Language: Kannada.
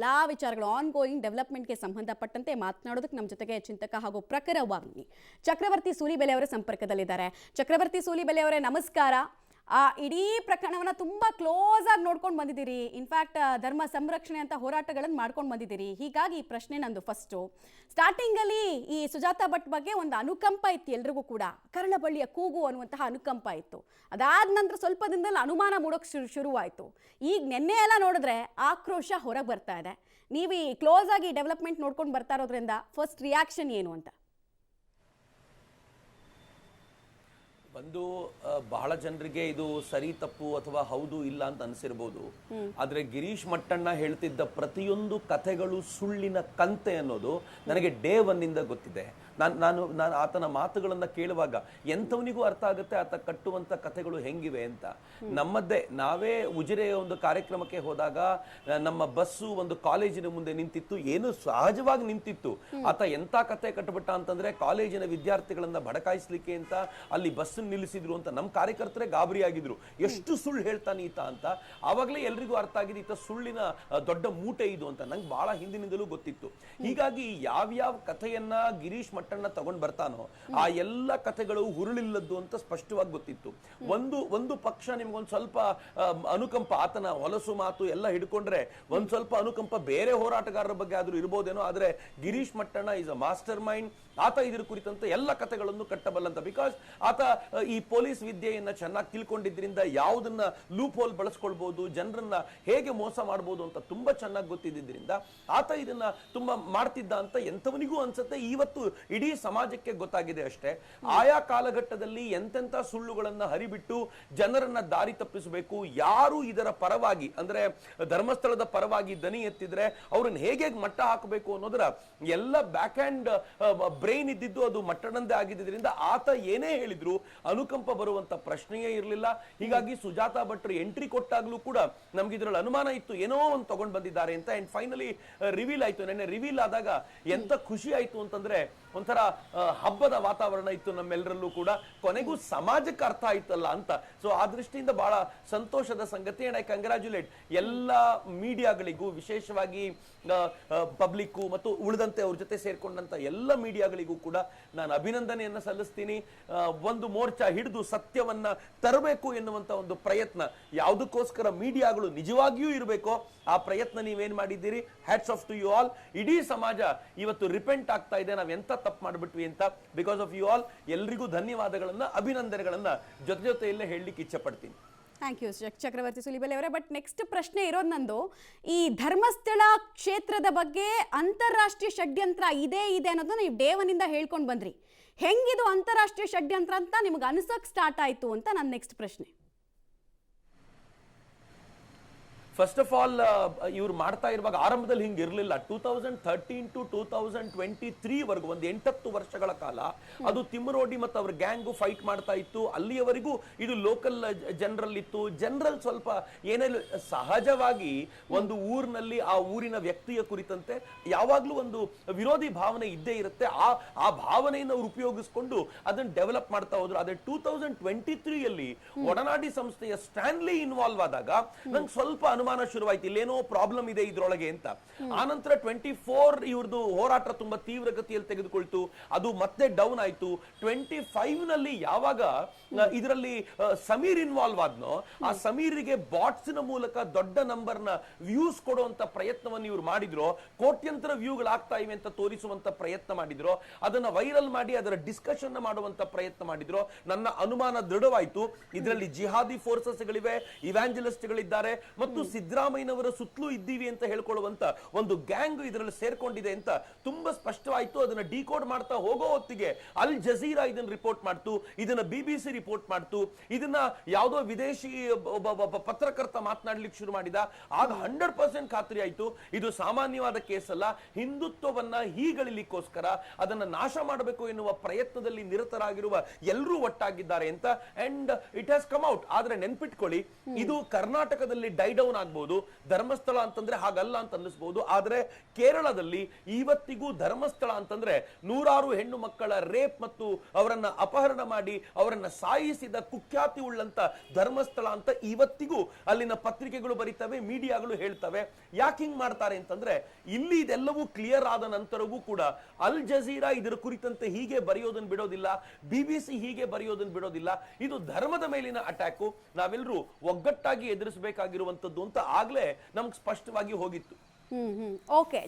ಎಲ್ಲಾ ವಿಚಾರಗಳು ಆನ್ ಗೋಯಿಂಗ್ ಡೆವಲಪ್ಮೆಂಟ್ಗೆ ಸಂಬಂಧಪಟ್ಟಂತೆ ಮಾತನಾಡೋದಕ್ಕೆ ನಮ್ಮ ಜೊತೆಗೆ ಚಿಂತಕ ಹಾಗೂ ಪ್ರಖರವಾಗ್ನಿ ಚಕ್ರವರ್ತಿ ಸೂಲಿಬೆಲೆ ಅವರ ಸಂಪರ್ಕದಲ್ಲಿದ್ದಾರೆ. ಚಕ್ರವರ್ತಿ ಸೂಲಿಬೆಲೆ ಅವರೇ ನಮಸ್ಕಾರ. ಇಡೀ ಪ್ರಕರಣವನ್ನ ತುಂಬಾ ಕ್ಲೋಸ್ ಆಗಿ ನೋಡ್ಕೊಂಡು ಬಂದಿದ್ದೀರಿ. ಇನ್ಫ್ಯಾಕ್ಟ್ ಧರ್ಮ ಸಂರಕ್ಷಣೆ ಅಂತ ಹೋರಾಟಗಳನ್ನು ಮಾಡ್ಕೊಂಡು ಬಂದಿದ್ದೀರಿ. ಹೀಗಾಗಿ ಈ ಪ್ರಶ್ನೆ ನಂದು ಫಸ್ಟು. ಸ್ಟಾರ್ಟಿಂಗ್ ಅಲ್ಲಿ ಈ ಸುಜಾತಾ ಭಟ್ ಬಗ್ಗೆ ಒಂದು ಅನುಕಂಪ ಇತ್ತು, ಎಲ್ರಿಗೂ ಕೂಡ ಕರಳಬಳ್ಳಿಯ ಕೂಗು ಅನ್ನುವಂತಹ ಅನುಕಂಪ ಇತ್ತು. ಅದಾದ ನಂತರ ಸ್ವಲ್ಪ ದಿನದಲ್ಲಿ ಅನುಮಾನ ಮೂಡೋಕೆ ಶುರುವಾಯಿತು. ಈಗ ನಿನ್ನೆ ಎಲ್ಲ ನೋಡಿದ್ರೆ ಆಕ್ರೋಶ ಹೊರಗೆ ಬರ್ತಾ ಇದೆ. ನೀವು ಈ ಕ್ಲೋಸ್ ಆಗಿ ಡೆವಲಪ್ಮೆಂಟ್ ನೋಡ್ಕೊಂಡು ಬರ್ತಾ ಇರೋದ್ರಿಂದ ಫಸ್ಟ್ ರಿಯಾಕ್ಷನ್ ಏನು ಅಂತ? ಒಂದು ಬಹಳ ಜನರಿಗೆ ಇದು ಸರಿ ತಪ್ಪು ಅಥವಾ ಹೌದು ಇಲ್ಲ ಅಂತ ಅನಿಸಿರ್ಬೋದು. ಆದ್ರೆ ಗಿರೀಶ್ ಮಟ್ಟಣ್ಣ ಹೇಳ್ತಿದ್ದ ಪ್ರತಿಯೊಂದು ಕಥೆಗಳು ಸುಳ್ಳಿನ ಕಂತೆ ಅನ್ನೋದು ನನಗೆ ಡೇ ಒನ್ ಇಂದ ಗೊತ್ತಿದೆ. ನಾನು ಆತನ ಮಾತುಗಳನ್ನ ಕೇಳುವಾಗ ಎಂಥವನಿಗೂ ಅರ್ಥ ಆಗುತ್ತೆ ಆತ ಕಟ್ಟುವಂತ ಕಥೆಗಳು ಹೆಂಗಿವೆ ಅಂತ. ನಮ್ಮದ್ದೇ ನಾವೇ ಉಜಿರೆಯ ಒಂದು ಕಾರ್ಯಕ್ರಮಕ್ಕೆ ಹೋದಾಗ ನಮ್ಮ ಬಸ್ಸು ಒಂದು ಕಾಲೇಜಿನ ಮುಂದೆ ನಿಂತಿತ್ತು. ಏನು ಸಹಜವಾಗಿ ನಿಂತಿತ್ತು. ಆತ ಎಂತ ಕಥೆ ಕಟ್ಟಬಿಟ್ಟ ಅಂತಂದ್ರೆ ಕಾಲೇಜಿನ ವಿದ್ಯಾರ್ಥಿಗಳನ್ನ ಭಡಕಾಯಿಸ್ಲಿಕ್ಕೆ ಅಂತ ಅಲ್ಲಿ ಬಸ್ ನಿಲ್ಲಿಸಿದ್ರು ಅಂತ ನಮ್ಮ ಕಾರ್ಯಕರ್ತರೇ ಗಾಬರಿ ಆಗಿದ್ರು. ಎಷ್ಟು ಸುಳ್ಳು ಹೇಳ್ತಾನೆ ಈತ ಅಂತ. ಆವಾಗಲೇ ಎಲ್ರಿಗೂ ಅರ್ಥ ಆಗಿದೆ ಈತ ಸುಳ್ಳಿನ ದೊಡ್ಡ ಮೂಟೆ ಇದು ಅಂತ. ನಂಗೆ ಬಹಳ ಹಿಂದಿನಿಂದಲೂ ಗೊತ್ತಿತ್ತು. ಹೀಗಾಗಿ ಯಾವ್ಯಾವ ಕಥೆಯನ್ನ ಗಿರೀಶ್ ಮಟ್ಟಣ್ಣ ತಗೊಂಡ್ ಬರ್ತಾನೋ ಆ ಎಲ್ಲ ಕಥೆಗಳು ಹುರುಳಿಲ್ಲದ್ದು ಅಂತ ಸ್ಪಷ್ಟವಾಗಿ ಗೊತ್ತಿತ್ತು. ಒಂದು ಪಕ್ಷ ನಿಮ್ಗೊಂದ್ ಸ್ವಲ್ಪ ಅನುಕಂಪ, ಆತನ ಹೊಲಸು ಮಾತು ಎಲ್ಲ ಹಿಡ್ಕೊಂಡ್ರೆ ಒಂದ್ ಸ್ವಲ್ಪ ಅನುಕಂಪ ಬೇರೆ ಹೋರಾಟಗಾರರ ಬಗ್ಗೆ ಆದ್ರೂ ಇರ್ಬೋದೇನೋ. ಆದ್ರೆ Girish Mattanna is a master mind. ಆತ ಇದ್ರ ಕುರಿತಂತೆ ಎಲ್ಲ ಕಥೆಗಳನ್ನು ಕಟ್ಟಬಲ್ಲಂತ. ಬಿಕಾಸ್ ಆತ ಈ ಪೊಲೀಸ್ ವಿದ್ಯೆಯನ್ನ ಚೆನ್ನಾಗಿ ತಿಳ್ಕೊಂಡಿದ್ರಿಂದ ಯಾವುದನ್ನ ಲೂಪ್ ಹೋಲ್ ಬಳಸ್ಕೊಳ್ಬಹುದು, ಜನರನ್ನ ಹೇಗೆ ಮೋಸ ಮಾಡಬಹುದು ಅಂತ ತುಂಬಾ ಚೆನ್ನಾಗಿ ಗೊತ್ತಿದ್ರಿಂದ ಆತ ಇದನ್ನ ತುಂಬಾ ಮಾಡ್ತಿದ್ದ ಅಂತ ಎಂಥವನಿಗೂ ಅನ್ಸುತ್ತೆ. ಇವತ್ತು ಇಡೀ ಸಮಾಜಕ್ಕೆ ಗೊತ್ತಾಗಿದೆ ಅಷ್ಟೇ. ಆಯಾ ಕಾಲಘಟ್ಟದಲ್ಲಿ ಎಂತೆಂತ ಸುಳ್ಳುಗಳನ್ನ ಹರಿಬಿಟ್ಟು ಜನರನ್ನ ದಾರಿ ತಪ್ಪಿಸಬೇಕು, ಯಾರು ಇದರ ಪರವಾಗಿ ಅಂದ್ರೆ ಧರ್ಮಸ್ಥಳದ ಪರವಾಗಿ ದನಿ ಎತ್ತಿದ್ರೆ ಅವ್ರನ್ನ ಹೇಗೆ ಮಟ್ಟ ಹಾಕಬೇಕು ಅನ್ನೋದರ ಎಲ್ಲ ಬ್ಯಾಕ್ ಹ್ಯಾಂಡ್ ಬ್ರೈನ್ ಇದ್ದಿದ್ದು ಅದು ಮಟ್ಟಣ್ಣಂದೇ ಆಗಿದ್ದರಿಂದ ಆತ ಏನೇ ಹೇಳಿದ್ರು ಅನುಕಂಪ ಬರುವಂತ ಪ್ರಶ್ನೆಯೇ ಇರಲಿಲ್ಲ. ಹೀಗಾಗಿ ಸುಜಾತಾ ಭಟ್ರು ಎಂಟ್ರಿ ಕೊಟ್ಟಾಗ್ಲೂ ಕೂಡ ನಮ್ಗೆ ಇದ್ರಲ್ಲಿ ಅನುಮಾನ ಇತ್ತು, ಏನೋ ಒಂದು ತಗೊಂಡ್ ಬಂದಿದ್ದಾರೆ ಅಂತ. ಅಂಡ್ ಫೈನಲಿ ರಿವೀಲ್ ಆಯ್ತು. ನೆನ್ನೆ ರಿವೀಲ್ ಆದಾಗ ಎಂತ ಖುಷಿ ಆಯ್ತು ಅಂತಂದ್ರೆ ಒಂಥರ ಹಬ್ಬದ ವಾತಾವರಣ ಇತ್ತು ನಮ್ಮೆಲ್ಲರಲ್ಲೂ ಕೂಡ. ಕೊನೆಗೂ ಸಮಾಜಕ್ಕೆ ಅರ್ಥ ಆಯ್ತಲ್ಲ ಅಂತ. ಸೊ ಆ ದೃಷ್ಟಿಯಿಂದ ಬಹಳ ಸಂತೋಷದ ಸಂಗತಿ. ಅಂಡ್ ಐ ಕಂಗ್ರಾಚುಲೇಟ್ ಎಲ್ಲ ಮೀಡಿಯಾಗಳಿಗೂ, ವಿಶೇಷವಾಗಿ ಪಬ್ಲಿಕ್ ಮತ್ತು ಉಳಿದಂತೆ ಅವ್ರ ಜೊತೆ ಸೇರ್ಕೊಂಡಂತ ಎಲ್ಲ ಮೀಡಿಯಾಗಳಿಗೂ ಕೂಡ ನಾನು ಅಭಿನಂದನೆಯನ್ನ ಸಲ್ಲಿಸ್ತೀನಿ. ಒಂದು ಮೋರ್ಚಾ ಹಿಡಿದು ಸತ್ಯವನ್ನ ತರಬೇಕು ಎನ್ನುವಂತ ಒಂದು ಪ್ರಯತ್ನ ಯಾವುದಕ್ಕೋಸ್ಕರ ಮೀಡಿಯಾಗಳು ನಿಜವಾಗಿಯೂ ಇರಬೇಕೋ ಆ ಪ್ರಯತ್ನ ನೀವೇನ್ ಮಾಡಿದ್ದೀರಿ. Hats off to you all. ಇಡೀ ಸಮಾಜ ಇವತ್ತು ರಿಪೆಂಟ್ ಆಗ್ತಾ ಇದೆ, ನಾವ್ ಎಂತ ತಪ್ಪು ಮಾಡ್ಬಿಟ್ವಿ ಅಂತ. ಬಿಕಾಸ್ ಆಫ್ ಯು ಆಲ್ ಎಲ್ರಿಗೂ ಧನ್ಯವಾದಗಳನ್ನ, ಅಭಿನಂದನೆಗಳನ್ನ ಜೊತೆಯಲ್ಲೇ ಹೇಳಲಿಕ್ಕೆ ಇಚ್ಛೆ ಪಡ್ತೀನಿ. ಥ್ಯಾಂಕ್ ಯು ಚಕ್ರವರ್ತಿ ಸೂಲಿಬೆಲೆ ಅವರೇ. ಬಟ್ ನೆಕ್ಸ್ಟ್ ಪ್ರಶ್ನೆ ಇರೋದು ನಂದು, ಈ ಧರ್ಮಸ್ಥಳ ಕ್ಷೇತ್ರದ ಬಗ್ಗೆ ಅಂತಾರಾಷ್ಟ್ರೀಯ ಷಡ್ಯಂತ್ರ ಇದೆ ಅನ್ನೋದನ್ನ ನೀವು ಡೇ ಒನ್ ಇಂದ ಹೇಳ್ಕೊಂಡು ಬಂದ್ರಿ. ಹೆಂಗಿದು ಅಂತಾರಾಷ್ಟ್ರೀಯ ಷಡ್ಯಂತ್ರ ಅಂತ ನಿಮ್ಗೆ ಅನ್ಸಕ್ ಸ್ಟಾರ್ಟ್ ಆಯ್ತು ಅಂತ ನನ್ನ ನೆಕ್ಸ್ಟ್ ಪ್ರಶ್ನೆ. ಫಸ್ಟ್ ಆಫ್ ಆಲ್ ಇವ್ರು ಮಾಡ್ತಾ ಇರುವಾಗ ಆರಂಭದಲ್ಲಿ ಹಿಂಗೆ ಇರಲಿಲ್ಲ. 2013 to 2023 ವರೆಗೂ ಒಂದು 8-10 ವರ್ಷಗಳ ಕಾಲ ಅದು ತಿಮ್ಮರೋಡಿ ಮತ್ತು ಅವ್ರ ಗ್ಯಾಂಗು ಫೈಟ್ ಮಾಡ್ತಾ ಇತ್ತು. ಅಲ್ಲಿಯವರೆಗೂ ಇದು ಲೋಕಲ್ ಜನರಲ್ ಇತ್ತು. ಜನರಲ್ ಸ್ವಲ್ಪ ಏನೇನು ಸಹಜವಾಗಿ ಒಂದು ಊರಿನಲ್ಲಿ ಆ ಊರಿನ ವ್ಯಕ್ತಿಯ ಕುರಿತಂತೆ ಯಾವಾಗ್ಲೂ ಒಂದು ವಿರೋಧಿ ಭಾವನೆ ಇದ್ದೇ ಇರುತ್ತೆ. ಆ ಭಾವನೆಯನ್ನು ಅವ್ರು ಉಪಯೋಗಿಸ್ಕೊಂಡು ಅದನ್ನ ಡೆವಲಪ್ ಮಾಡ್ತಾ ಹೋದ್ರು. ಆದ್ರೆ 2023ಯಲ್ಲಿ ಒಡನಾಡಿ ಸಂಸ್ಥೆಯ ಸ್ಟ್ಯಾನ್ಲಿ ಇನ್ವಾಲ್ವ್ ಆದಾಗ ನಂಗೆ ಸ್ವಲ್ಪ ಅನುಮಾನ ಶುರುವಾಯ್ತು, ಇಲ್ಲೇನೋ ಪ್ರಾಬ್ಲಮ್ ಇದೆ ಇದ್ರೊಳಗೆ ಅಂತ. ಆನಂತರ 24 ಇವ್ರದ್ದು ಹೋರಾಟ ತುಂಬಾ ತೀವ್ರ ಗತಿಯಲ್ಲಿ ತೆಗೆದುಕೊಳ್ತು. ಅದು ಮತ್ತೆ ಡೌನ್ ಆಯ್ತು. 25 ನಲ್ಲಿ ಯಾವಾಗ ಇದರಲ್ಲಿ ಸಮೀರ್ ಇನ್ವಾಲ್ವ್ ಆದ್ನೋ ಆ ಸಮೀರಿಗೆ ಬಾಟ್ಸ್ ನ ಮೂಲಕ ದೊಡ್ಡ ನಂಬರ್ ನ ವ್ಯೂಸ್ ಕೊಡುವಂತ ಪ್ರಯತ್ನವನ್ನು ಇವ್ರು ಮಾಡಿದ್ರು. ಕೋಟ್ಯಂತರ ವ್ಯೂಗಳಾಗ್ತಾ ಇವೆ ಅಂತ ತೋರಿಸುವಂತ ಪ್ರಯತ್ನ ಮಾಡಿದ್ರು. ಅದನ್ನ ವೈರಲ್ ಮಾಡಿ ಅದರ ಡಿಸ್ಕಷನ್ ಮಾಡುವಂತ ಪ್ರಯತ್ನ ಮಾಡಿದ್ರು. ನನ್ನ ಅನುಮಾನ ದೃಢವಾಯ್ತು, ಇದರಲ್ಲಿ ಜಿಹಾದಿ ಫೋರ್ಸಸ್ ಗಳಿವೆ, ಇವ್ಯಾಂಜಲಿಸ್ಟ್ ಗಳಿದ್ದಾರೆ ಮತ್ತು ಸಿದ್ದರಾಮಯ್ಯನವರ ಸುತ್ತಲೂ ಇದ್ದೀವಿ ಅಂತ ಹೇಳ್ಕೊಳ್ಳುವಂತ ಒಂದು ಗ್ಯಾಂಗ್ ಇದರಲ್ಲಿ ಸೇರ್ಕೊಂಡಿದೆ ಅಂತ ತುಂಬಾ ಸ್ಪಷ್ಟವಾಯಿತು. ಅದನ್ನ ಡಿಕೋಡ್ ಮಾಡ್ತಾ ಹೋಗೋ ಹೊತ್ತಿಗೆ ಅಲ್ ಜಜೀರಾ ಇದನ್ನ ರಿಪೋರ್ಟ್ ಮಾಡ್ತು, ಇದನ್ನ BBC ರಿಪೋರ್ಟ್ ಮಾಡ್ತು, ಇದನ್ನ ಯಾವುದೋ ವಿದೇಶಿ ಪತ್ರಕರ್ತ ಮಾತನಾಡ್ಲಿಕ್ಕೆ ಶುರು ಮಾಡಿದ. ಆಗ 100% ಖಾತ್ರಿ ಆಯ್ತು ಇದು ಸಾಮಾನ್ಯವಾದ ಕೇಸ್ ಅಲ್ಲ. ಹಿಂದುತ್ವವನ್ನ ಹೀಗಳಿಲಿಕ್ಕೋಸ್ಕರ ಅದನ್ನ ನಾಶ ಮಾಡಬೇಕು ಎನ್ನುವ ಪ್ರಯತ್ನದಲ್ಲಿ ನಿರತರಾಗಿರುವ ಎಲ್ಲರೂ ಒಟ್ಟಾಗಿದ್ದಾರೆ ಅಂತ. And it has come out. ಆದ್ರೆ ನೆನ್ಪಿಟ್ಕೊಳ್ಳಿ, ಇದು ಕರ್ನಾಟಕದಲ್ಲಿ ಡೈ ಡೌನ್ ಆಗ್ಬಹುದು, ಧರ್ಮಸ್ಥಳ ಅಂತಂದ್ರೆ ಹಾಗಲ್ಲ ಅಂತ ಅನ್ನಿಸ್ಬಹುದು. ಆದ್ರೆ ಕೇರಳದಲ್ಲಿ ಇವತ್ತಿಗೂ ಧರ್ಮಸ್ಥಳ ಅಂತಂದ್ರೆ ನೂರಾರು ಹೆಣ್ಣು ಮಕ್ಕಳ ರೇಪ್ ಮತ್ತು ಅವರನ್ನ ಅಪಹರಣ ಮಾಡಿ ಅವರನ್ನ ಸಾಯಿಸಿದ ಕುಖ್ಯಾತಿ ಉಳ್ಳಂತ ಧರ್ಮಸ್ಥಳ ಅಂತ ಇವತ್ತಿಗೂ ಅಲ್ಲಿನ ಪತ್ರಿಕೆಗಳು ಬರೀತವೆ, ಮೀಡಿಯಾಗಳು ಹೇಳ್ತವೆ. ಯಾಕೆ ಹಿಂಗ್ ಮಾಡ್ತಾರೆ ಅಂತಂದ್ರೆ ಇಲ್ಲಿ ಇದೆಲ್ಲವೂ ಕ್ಲಿಯರ್ ಆದ ನಂತರವೂ ಕೂಡ ಅಲ್ ಜಜೀರಾ ಇದರ ಕುರಿತಂತೆ ಹೀಗೆ ಬರೆಯೋದನ್ನ ಬಿಡೋದಿಲ್ಲ, BBC ಹೀಗೆ ಬರೆಯೋದನ್ನ ಬಿಡೋದಿಲ್ಲ. ಇದು ಧರ್ಮದ ಮೇಲಿನ ಅಟ್ಯಾಕು, ನಾವೆಲ್ಲರೂ ಒಗ್ಗಟ್ಟಾಗಿ ಎದುರಿಸಬೇಕಾಗಿರುವಂತದ್ದು ಅಂತ ಆಗ್ಲೇ ನಮ್ಗೆ ಸ್ಪಷ್ಟವಾಗಿ ಹೋಗಿತ್ತು. ಓಕೆ.